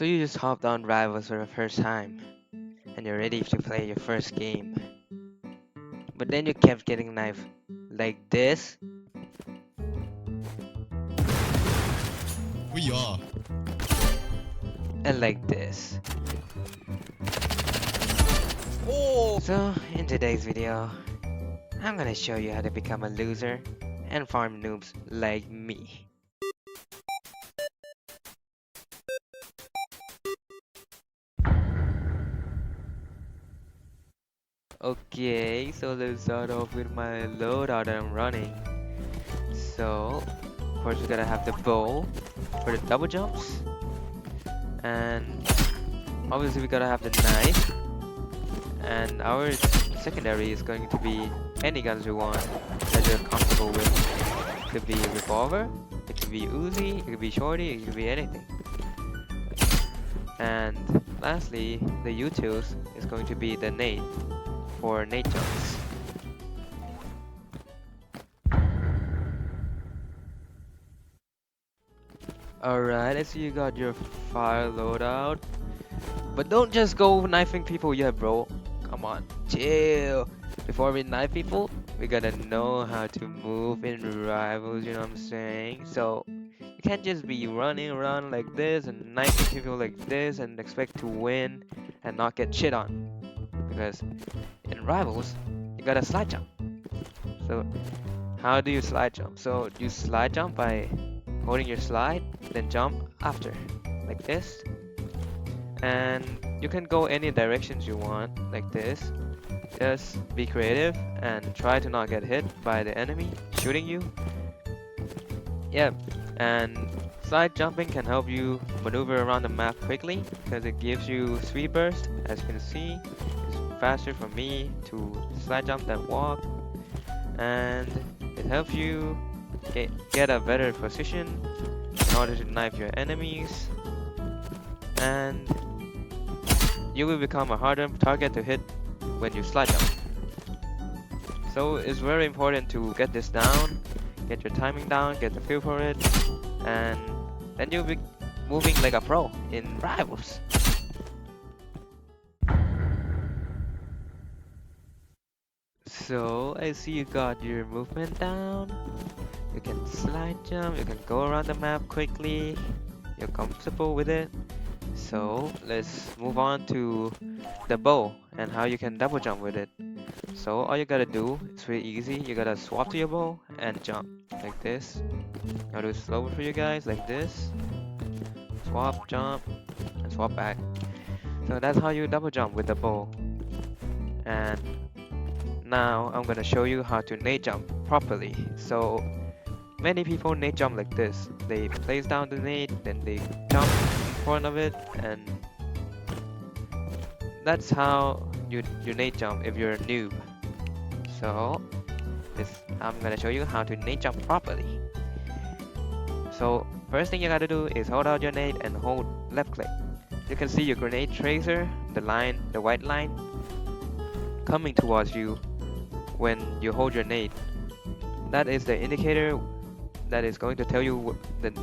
So you just hopped on Rivals for the first time, and you're ready to play your first game. But then you kept getting knifed like this We are. and like this. Oh! So in today's video, I'm gonna show you how to become a loser and farm noobs like me. Okay, so let's start off with my loadout that I'm running. So, of course we gotta have the bow for the double jumps. And obviously we gotta have the knife. And our secondary is going to be any guns you want that you're comfortable with. It could be revolver, it could be Uzi, it could be shorty, it could be anything. And lastly, the utils is going to be the nade for nade jumps. Alright, I see you got your fire loadout. But don't just go knifing people yet, bro. Come on, chill. Before we knife people, we gotta know how to move in rivals, you know what I'm saying? So, you can't just be running around like this and knifing people like this and expect to win and not get shit on. Because in rivals, you gotta slide jump. So, how do you slide jump? So, you slide jump by holding your slide, then jump after, like this. And you can go any directions you want, like this. Just be creative and try to not get hit by the enemy shooting you. Yeah, and slide jumping can help you maneuver around the map quickly because it gives you speed burst. As you can see, it's faster for me to slide jump than walk, and it helps you get a better position in order to knife your enemies, and you will become a harder target to hit when you slide jump. So it's very important to get this down, get your timing down, get the feel for it, and then you'll be moving like a pro in rivals. So I see you got your movement down. You can slide jump, you can go around the map quickly, you're comfortable with it. So let's move on to the bow and how you can double jump with it. So all you gotta do, it's really easy, you gotta swap to your bow and jump like this. I'll do it slower for you guys, like this. Swap, jump, and swap back. So that's how you double jump with the bow. And now I'm gonna show you how to nade jump properly. So many people nade jump like this. They place down the nade, then they jump in front of it, and that's how you nade jump if you're a noob. So I'm gonna show you how to nade jump properly. So first thing you gotta do is hold out your nade and hold left click. You can see your grenade tracer, the white line, coming towards you when you hold your nade. That is the indicator that is going to tell you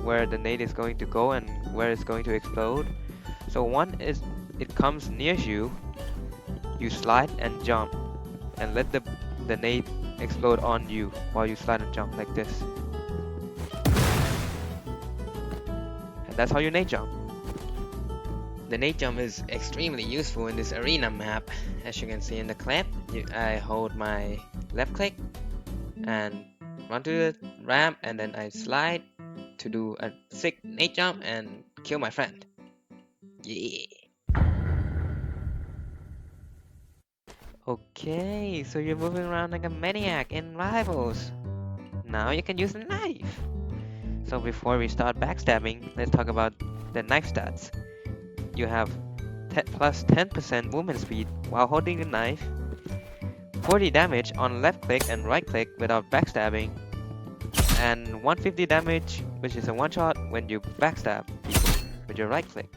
where the nade is going to go and where it's going to explode. So one is it comes near you, you slide and jump and let the nade explode on you while you slide and jump like this. And that's how you nade jump. The nade jump is extremely useful in this arena map. As you can see in the clip, I hold my left click and run to the ramp, and then I slide to do a sick nade jump and kill my friend. Yeah. Okay, so you're moving around like a maniac in rivals. Now you can use a knife. So before we start backstabbing, let's talk about the knife stats. You have plus 10% movement speed while holding the knife, 40 damage on left click and right click without backstabbing, and 150 damage, which is a one shot when you backstab people with your right click.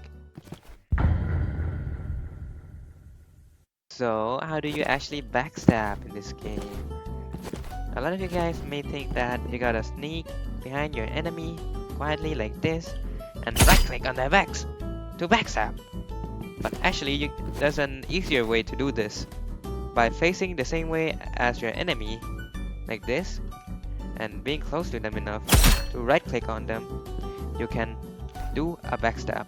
So how do you actually backstab in this game? A lot of you guys may think that you gotta sneak behind your enemy quietly like this and right click on their backs. to backstab. But actually, there's an easier way to do this. By facing the same way as your enemy, like this, and being close to them enough to right click on them, you can do a backstab.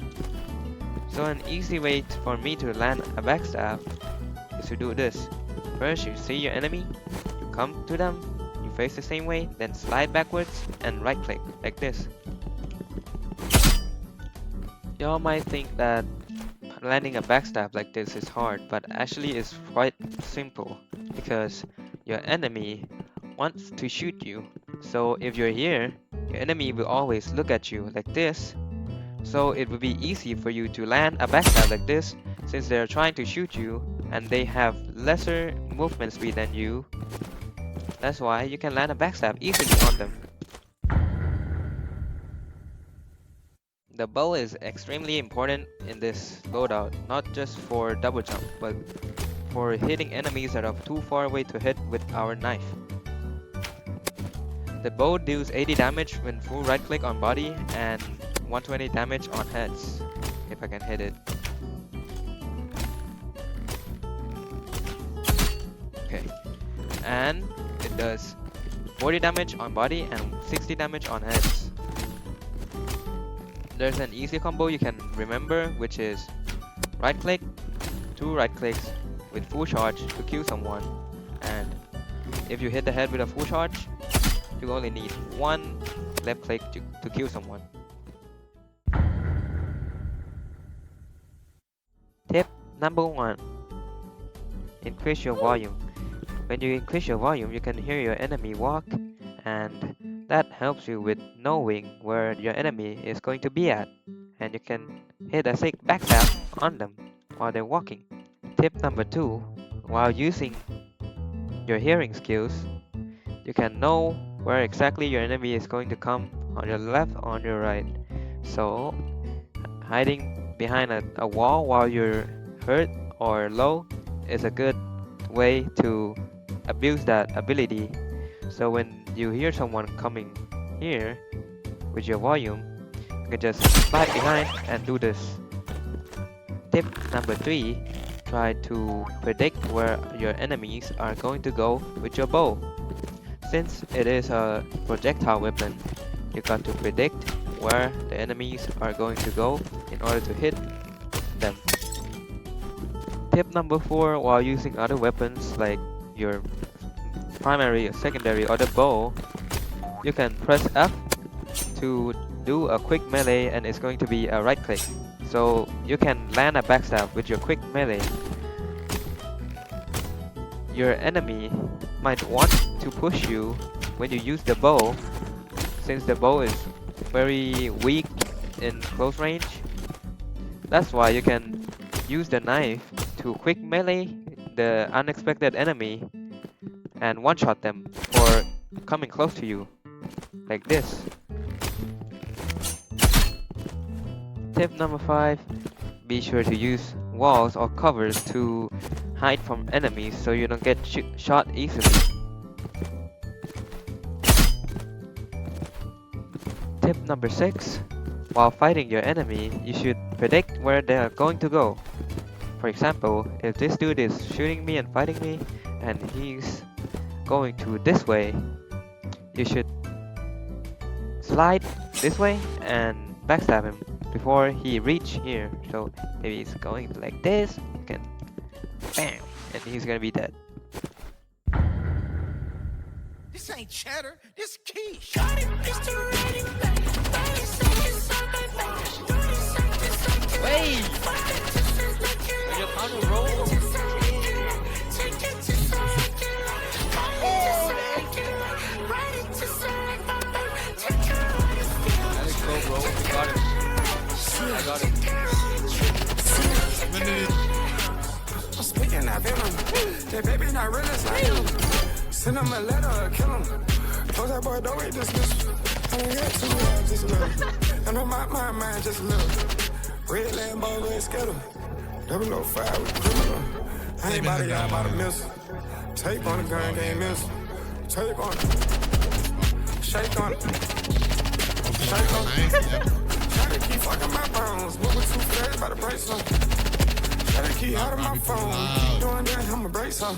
So an easy way for me to land a backstab is to do this. First, you see your enemy, you come to them, you face the same way, then slide backwards and right click like this. Y'all might think that landing a backstab like this is hard, but actually it's quite simple because your enemy wants to shoot you. So if you're here, your enemy will always look at you like this. So it will be easy for you to land a backstab like this since they're trying to shoot you and they have lesser movement speed than you. That's why you can land a backstab easily on them. The bow is extremely important in this loadout, not just for double jump, but for hitting enemies that are too far away to hit with our knife. The bow deals 80 damage when full right click on body and 120 damage on heads, if I can hit it. Okay, and it does 40 damage on body and 60 damage on heads. There's an easy combo you can remember, which is right click, 2 right clicks with full charge to kill someone, and if you hit the head with a full charge, you only need 1 left click to kill someone. Tip number 1. Increase your volume. When you increase your volume, you can hear your enemy walk, and that helps you with knowing where your enemy is going to be at, and you can hit a sick backstab on them while they're walking. Tip number 2. While using your hearing skills, you can know where exactly your enemy is going to come, on your left or on your right. So hiding behind a wall while you're hurt or low is a good way to abuse that ability. So when you hear someone coming here with your volume, you can just slide behind and do this. Tip number 3. Try to predict where your enemies are going to go with your bow. Since it is a projectile weapon, you got to predict where the enemies are going to go in order to hit them. Tip number 4. While using other weapons like your primary or secondary or the bow, you can press F to do a quick melee, and it's going to be a right click. So you can land a backstab with your quick melee. Your enemy might want to push you when you use the bow, since the bow is very weak in close range. That's why you can use the knife to quick melee the unexpected enemy and one-shot them for coming close to you, like this. Tip number 5. Be sure to use walls or covers to hide from enemies so you don't get shot easily. Tip number 6. While fighting your enemy, you should predict where they are going to go. For example, if this dude is shooting me and fighting me, and he's going to this way, you should slide this way and backstab him before he reach here. So maybe he's going like this, you can bam, and he's gonna be dead. This ain't cheddar, this quiche. Wait! When you're on the roll. Let's go, bro. We got it. I got it. I'm speaking that venom. That baby not real as I am. Send him a letter, kill him. Close that boy, don't wait this bitch. I ain't got too much, just a little. And on my mind, just a little. Red Lambo, red Skittle. 005 with criminal. I ain't about to y'all about a missile. Take on the gun, can't miss. Take on it. Shake on it. Shake on it. Try to keep be fucking my bones. Moving too fast, about to break some. Try to keep out of my phone. Keep doing that, I'ma break some.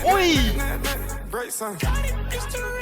Oi! Break some.